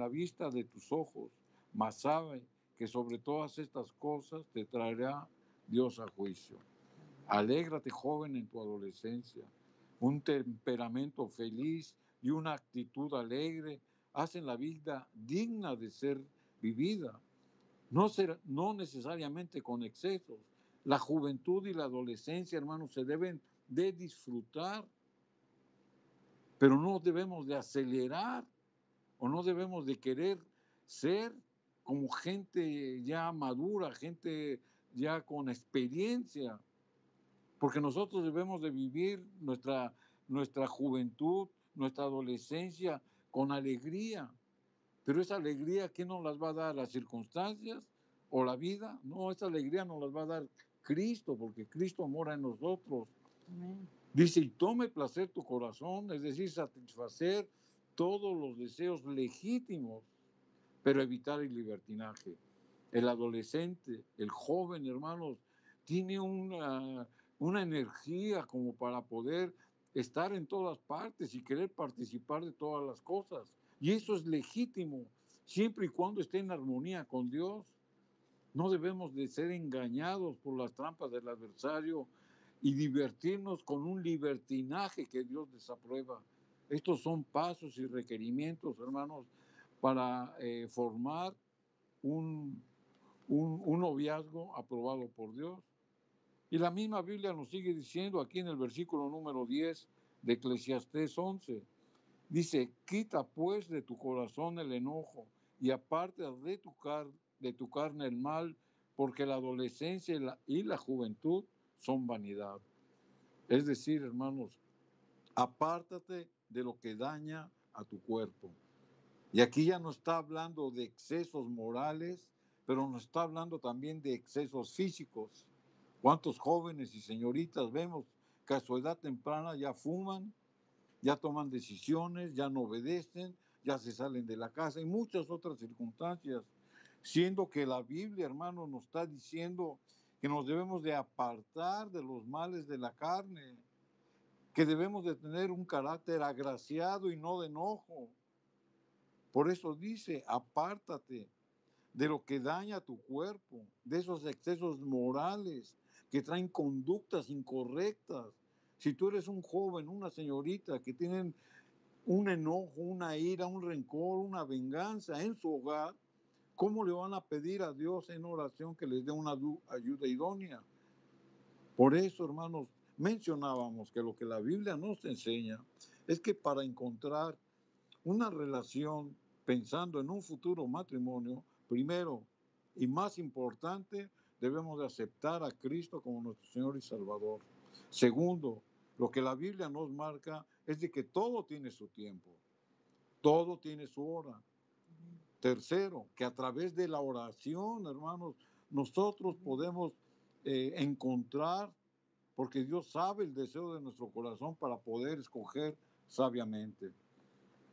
vista de tus ojos, mas sabe que sobre todas estas cosas te traerá Dios a juicio. Alégrate joven en tu adolescencia, un temperamento feliz y una actitud alegre hacen la vida digna de ser vivida, no necesariamente con excesos. La juventud y la adolescencia, hermanos, se deben de disfrutar, pero no debemos de acelerar o no debemos de querer ser como gente ya madura, gente ya con experiencia, porque nosotros debemos de vivir nuestra juventud, nuestra adolescencia con alegría. Pero esa alegría, ¿quién nos las va a dar? ¿Las circunstancias o la vida? No, esa alegría nos las va a dar Cristo, porque Cristo mora en nosotros. Amén. Dice, y tome placer tu corazón, es decir, satisfacer todos los deseos legítimos, pero evitar el libertinaje. El adolescente, el joven, hermanos, tiene una energía como para poder estar en todas partes y querer participar de todas las cosas. Y eso es legítimo, siempre y cuando esté en armonía con Dios. No debemos de ser engañados por las trampas del adversario y divertirnos con un libertinaje que Dios desaprueba. Estos son pasos y requerimientos, hermanos, para formar un noviazgo aprobado por Dios. Y la misma Biblia nos sigue diciendo aquí en el versículo número 10 de Eclesiastés 11. Dice, quita pues de tu corazón el enojo y aparta de tu carne el mal, porque la adolescencia y la juventud son vanidad. Es decir, hermanos, apártate de lo que daña a tu cuerpo. Y aquí ya no está hablando de excesos morales, pero nos está hablando también de excesos físicos. ¿Cuántos jóvenes y señoritas vemos que a su edad temprana ya fuman, ya toman decisiones, ya no obedecen, ya se salen de la casa y muchas otras circunstancias? Siendo que la Biblia, hermano, nos está diciendo que nos debemos de apartar de los males de la carne. que debemos de tener un carácter agraciado y no de enojo. Por eso dice, apártate de lo que daña tu cuerpo, de esos excesos morales que traen conductas incorrectas. Si tú eres un joven, una señorita que tienen un enojo, una ira, un rencor, una venganza en su hogar, ¿cómo le van a pedir a Dios en oración que les dé una ayuda idónea? Por eso, hermanos, mencionábamos que lo que la Biblia nos enseña es que para encontrar una relación pensando en un futuro matrimonio, primero y más importante, debemos de aceptar a Cristo como nuestro Señor y Salvador. Segundo, lo que la Biblia nos marca es de que todo tiene su tiempo, todo tiene su hora. Tercero, que a través de la oración, hermanos, nosotros podemos encontrar, porque Dios sabe el deseo de nuestro corazón para poder escoger sabiamente.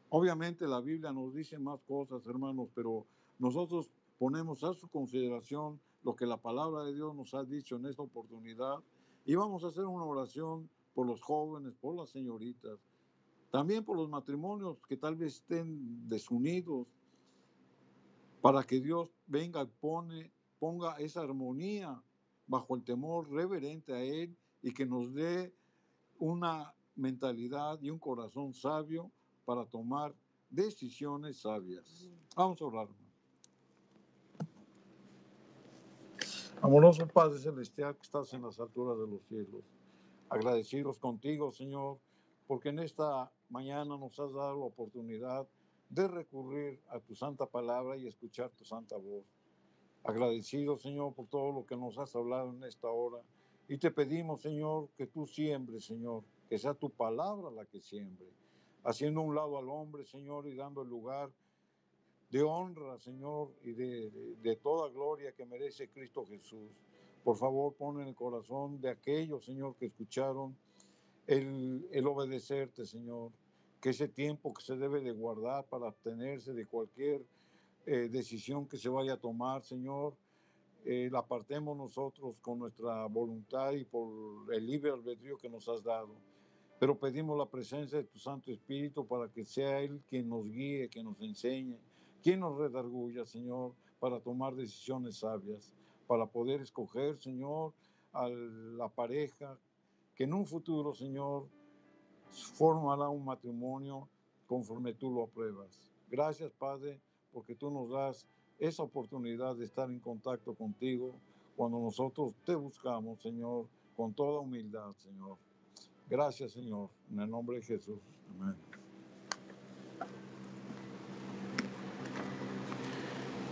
Obviamente la Biblia nos dice más cosas, hermanos, pero nosotros ponemos a su consideración lo que la palabra de Dios nos ha dicho en esta oportunidad y vamos a hacer una oración por los jóvenes, por las señoritas, también por los matrimonios que tal vez estén desunidos, para que Dios venga y ponga esa armonía bajo el temor reverente a Él y que nos dé una mentalidad y un corazón sabio para tomar decisiones sabias. Vamos a orar. Amoroso Padre Celestial que estás en las alturas de los cielos, agradecidos contigo, Señor, porque en esta mañana nos has dado la oportunidad de recurrir a tu santa palabra y escuchar tu santa voz. Agradecido, Señor, por todo lo que nos has hablado en esta hora. Y te pedimos, Señor, que tú siembres, Señor, que sea tu palabra la que siembre, haciendo a un lado al hombre, Señor, y dando el lugar de honra, Señor, y de toda gloria que merece Cristo Jesús. Por favor, pon en el corazón de aquellos, Señor, que escucharon el obedecerte, Señor, que ese tiempo que se debe de guardar para abstenerse de cualquier decisión que se vaya a tomar, Señor, la apartemos nosotros con nuestra voluntad y por el libre albedrío que nos has dado. Pero pedimos la presencia de tu Santo Espíritu para que sea Él quien nos guíe, quien nos enseñe, quien nos redarguya, Señor, para tomar decisiones sabias, para poder escoger, Señor, a la pareja que en un futuro, Señor, formará un matrimonio conforme tú lo apruebas. Gracias, Padre, porque tú nos das esa oportunidad de estar en contacto contigo cuando nosotros te buscamos, Señor, con toda humildad, Señor. Gracias, Señor, en el nombre de Jesús. Amén.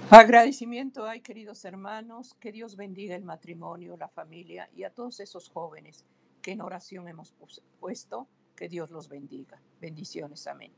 Agradecimiento hay, queridos hermanos, que Dios bendiga el matrimonio, la familia y a todos esos jóvenes que en oración hemos puesto, que Dios los bendiga. Bendiciones, amén.